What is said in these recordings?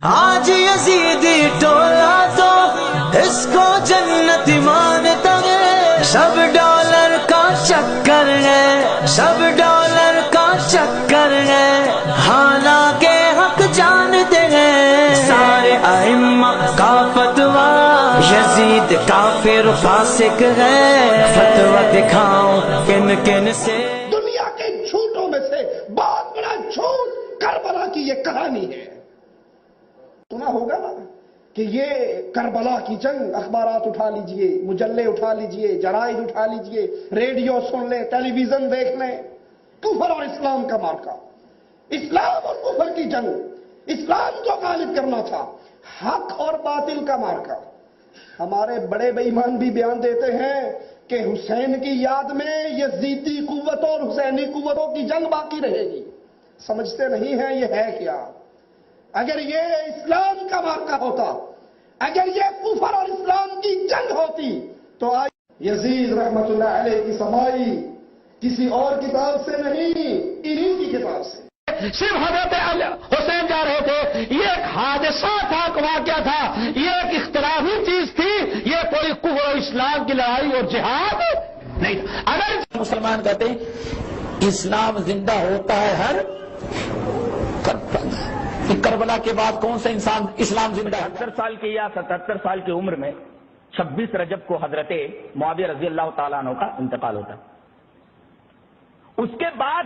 آج یزیدی ٹولا تو اس کو جنت مانتا ہے، سب ڈالر کا چکر ہے، سب ڈالر کا چکر ہے، حالانکہ حق جانتے ہیں سارے ائمہ کا فتویٰ یزید کافر فاسق ہے، فتویٰ دکھاؤں کن کن سے۔ دنیا کے جھوٹوں میں سے بہت بڑا جھوٹ کربلا کی یہ کہانی ہے۔ سنا ہوگا نا کہ یہ کربلا کی جنگ، اخبارات اٹھا لیجئے، مجلے اٹھا لیجئے، جرائد اٹھا لیجئے، ریڈیو سن لیں، ٹیلی ویژن دیکھ لیں، کفر اور اسلام کا مارکا، اسلام اور کفر کی جنگ، اسلام کو غالب کرنا تھا، حق اور باطل کا مارکا۔ ہمارے بڑے بے ایمان بھی بیان دیتے ہیں کہ حسین کی یاد میں یزیدی قوتوں اور حسینی قوتوں کی جنگ باقی رہے گی۔ سمجھتے نہیں ہیں یہ ہے کیا؟ اگر یہ اسلام کا واقعہ ہوتا، اگر یہ کفر اور اسلام کی جنگ ہوتی تو آج یزید رحمت اللہ علیہ کی سمائی کسی اور کتاب سے نہیں، انہی کی کتاب سے۔ صرف حضرت حسین جا رہے تھے، یہ ایک حادثہ تھا، واقعہ تھا، یہ ایک اختلافی چیز تھی، یہ کوئی کفر اور اسلام کی لڑائی اور جہاد نہیں۔ اگر مسلمان کہتے ہیں اسلام زندہ ہوتا ہے ہر کربلا کے بعد کون سا انسان اسلام زندہ ہے؟ 70 سال کی یا 77 سال کی عمر میں 26 رجب کو حضرت معاویہ رضی اللہ تعالیٰ عنہ کا انتقال ہوتا ہے۔ اس کے بعد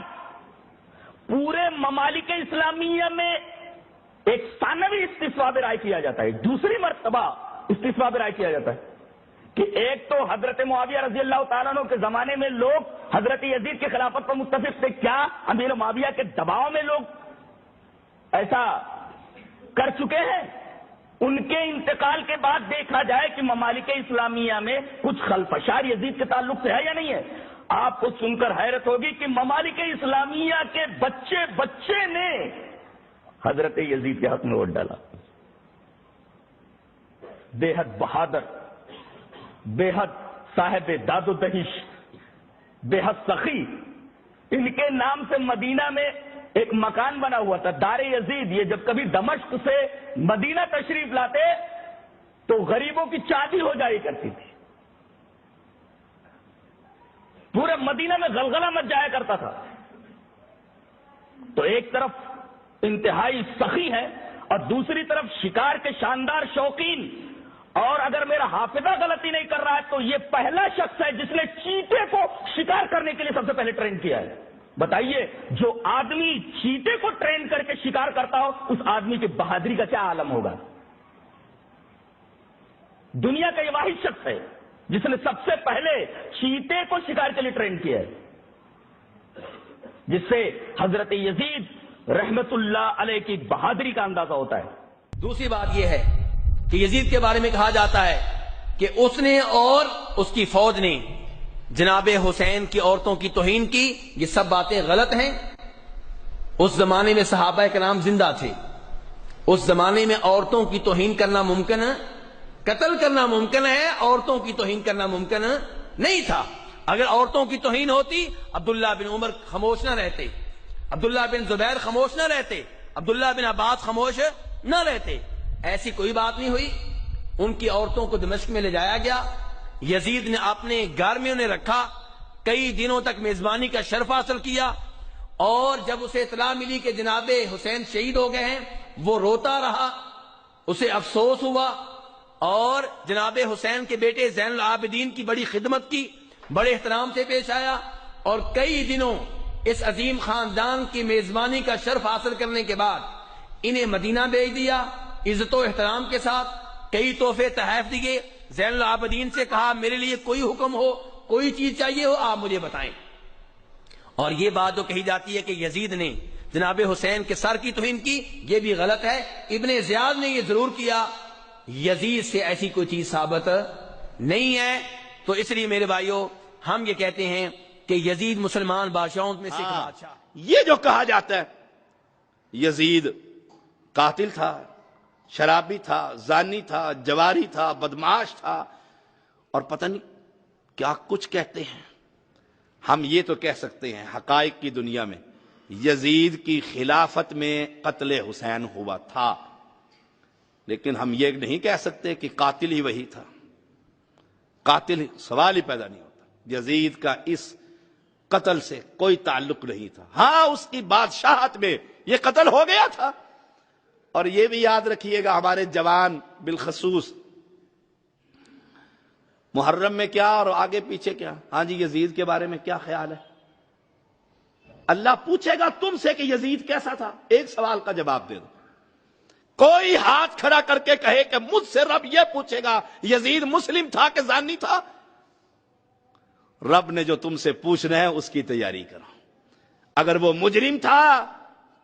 پورے ممالک اسلامیہ میں ایک ثانوی استفسار رائے کیا جاتا ہے، دوسری مرتبہ استفسار رائے کیا جاتا ہے کہ ایک تو حضرت معاویہ رضی اللہ تعالیٰ عنہ کے زمانے میں لوگ حضرت یزید کی خلافت پر متفق تھے، کیا امیر معاویہ کے دباؤ میں لوگ ایسا کر چکے ہیں؟ ان کے انتقال کے بعد دیکھا جائے کہ ممالک اسلامیہ میں کچھ خلفشار یزید کے تعلق سے ہے یا نہیں ہے۔ آپ کو سن کر حیرت ہوگی کہ ممالک اسلامیہ کے بچے نے حضرت یزید کے حق میں ووٹ ڈالا۔ بے حد بہادر، بے حد صاحب داد و دہش، بے حد سخی، ان کے نام سے مدینہ میں ایک مکان بنا ہوا تھا، دار یزید۔ یہ جب کبھی دمشق سے مدینہ تشریف لاتے تو غریبوں کی چادی ہو جائی کرتی تھی، پورے مدینہ میں غلغلہ مچ جایا کرتا تھا۔ تو ایک طرف انتہائی سخی ہے اور دوسری طرف شکار کے شاندار شوقین، اور اگر میرا حافظہ غلطی نہیں کر رہا ہے تو یہ پہلا شخص ہے جس نے چیتے کو شکار کرنے کے لیے سب سے پہلے ٹرین کیا ہے۔ بتائیے، جو آدمی چیتے کو ٹرین کر کے شکار کرتا ہو اس آدمی کی بہادری کا کیا عالم ہوگا؟ دنیا کا یہ واحد شخص ہے جس نے سب سے پہلے چیتے کو شکار کے لیے ٹرین کیا ہے، جس سے حضرت یزید رحمت اللہ علیہ کی بہادری کا اندازہ ہوتا ہے۔ دوسری بات یہ ہے کہ یزید کے بارے میں کہا جاتا ہے کہ اس نے اور اس کی فوج نے جناب حسین کی عورتوں کی توہین کی۔ یہ سب باتیں غلط ہیں۔ اس زمانے میں صحابہ کرام زندہ تھے، اس زمانے میں عورتوں کی توہین کرنا ممکن ہے، قتل کرنا ممکن ہے، عورتوں کی توہین کرنا ممکن نہیں تھا۔ اگر عورتوں کی توہین ہوتی عبداللہ بن عمر خاموش نہ رہتے، عبداللہ بن زبیر خاموش نہ رہتے، عبداللہ بن عباس خاموش نہ رہتے۔ ایسی کوئی بات نہیں ہوئی۔ ان کی عورتوں کو دمشق میں لے جایا گیا، یزید نے اپنے گھر میں انہیں رکھا، کئی دنوں تک میزبانی کا شرف حاصل کیا، اور جب اسے اطلاع ملی کہ جناب حسین شہید ہو گئے ہیں وہ روتا رہا، اسے افسوس ہوا، اور جناب حسین کے بیٹے زین العابدین کی بڑی خدمت کی، بڑے احترام سے پیش آیا، اور کئی دنوں اس عظیم خاندان کی میزبانی کا شرف حاصل کرنے کے بعد انہیں مدینہ بھیج دیا عزت و احترام کے ساتھ۔ کئی تحفے تحائف دیے، زین العابدین سے کہا میرے لیے کوئی حکم ہو، کوئی چیز چاہیے ہو آپ مجھے بتائیں۔ اور یہ بات جو کہی جاتی ہے کہ یزید نے جناب حسین کے سر کی توہین کی، یہ بھی غلط ہے۔ ابن زیاد نے یہ ضرور کیا، یزید سے ایسی کوئی چیز ثابت نہیں ہے۔ تو اس لیے میرے بھائیوں، ہم یہ کہتے ہیں کہ یزید مسلمان بادشاہوں میں سے ایک بادشاہ۔ یہ جو کہا جاتا ہے یزید قاتل تھا، شرابی تھا، زانی تھا، جواری تھا، بدمعاش تھا، اور پتہ نہیں کیا کچھ کہتے ہیں۔ ہم یہ تو کہہ سکتے ہیں حقائق کی دنیا میں یزید کی خلافت میں قتل حسین ہوا تھا، لیکن ہم یہ نہیں کہہ سکتے کہ قاتل ہی وہی تھا. قاتل سوال ہی پیدا نہیں ہوتا. یزید کا اس قتل سے کوئی تعلق نہیں تھا. ہاں اس کی بادشاہت میں یہ قتل ہو گیا تھا. اور یہ بھی یاد رکھیے گا ہمارے جوان بالخصوص، محرم میں کیا اور آگے پیچھے کیا. ہاں جی یزید کے بارے میں کیا خیال ہے؟ اللہ پوچھے گا تم سے کہ یزید کیسا تھا. ایک سوال کا جواب دے دو. کوئی ہاتھ کھڑا کر کے کہے کہ مجھ سے رب یہ پوچھے گا یزید مسلم تھا کہ زانی تھا. رب نے جو تم سے پوچھنا ہے اس کی تیاری کرو. اگر وہ مجرم تھا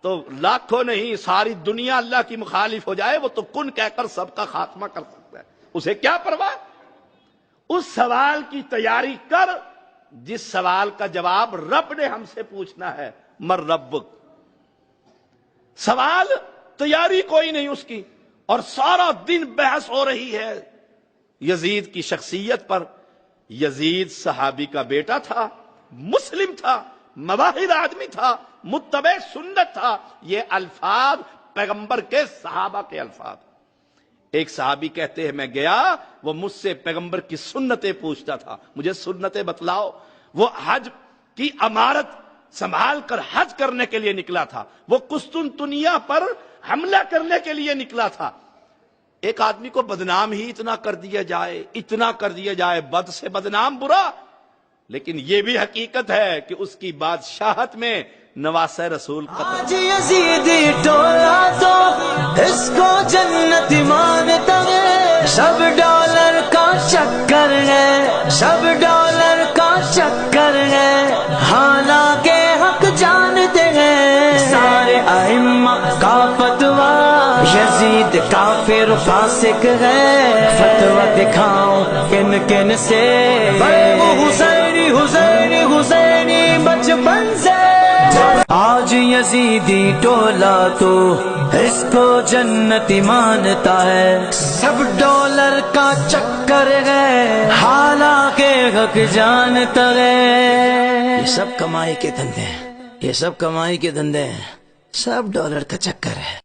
تو لاکھوں نہیں ساری دنیا اللہ کی مخالف ہو جائے وہ تو کن کہہ کر سب کا خاتمہ کر سکتا ہے. اسے کیا پرواہ. اس سوال کی تیاری کر جس سوال کا جواب رب نے ہم سے پوچھنا ہے. مر ربک. سوال تیاری کوئی نہیں اس کی، اور سارا دن بحث ہو رہی ہے یزید کی شخصیت پر. یزید صحابی کا بیٹا تھا، مسلم تھا، مواحد آدمی تھا، متبع سنت تھا. یہ الفاظ پیغمبر کے صحابہ کے الفاظ. ایک صحابی کہتے ہیں میں گیا، وہ مجھ سے پیغمبر کی سنتیں پوچھتا تھا. مجھے سنتیں بتلاؤ. وہ حج کی عمارت سنبھال کر حج کرنے کے لیے نکلا تھا. وہ قسطنطنیہ پر حملہ کرنے کے لیے نکلا تھا. ایک آدمی کو بدنام ہی اتنا کر دیا جائے، بد سے بدنام برا. لیکن یہ بھی حقیقت ہے کہ اس کی بادشاہت میں نواسہ رسول آج یزیدی ٹولا تو اس کو جنت مانتا ہے. سب ڈالر کا چکر ہے، سب ڈالر کا چکر ہے. حالانکہ حق جانتے ہیں سارے ائمہ کا فتویٰ یزید کافر فاسق ہے. فتویٰ دکھاؤں کن کن سے، وہ حسینی حسینی حسینی بچپن سے. آج یزیدی ٹولا تو اس کو جنتی مانتا ہے. سب ڈالر کا چکر ہے، حالانکہ حق جانتا ہے. یہ سب کمائی کے دھندے ہیں، یہ سب کمائی کے دھندے ہیں، سب ڈالر کا چکر ہے.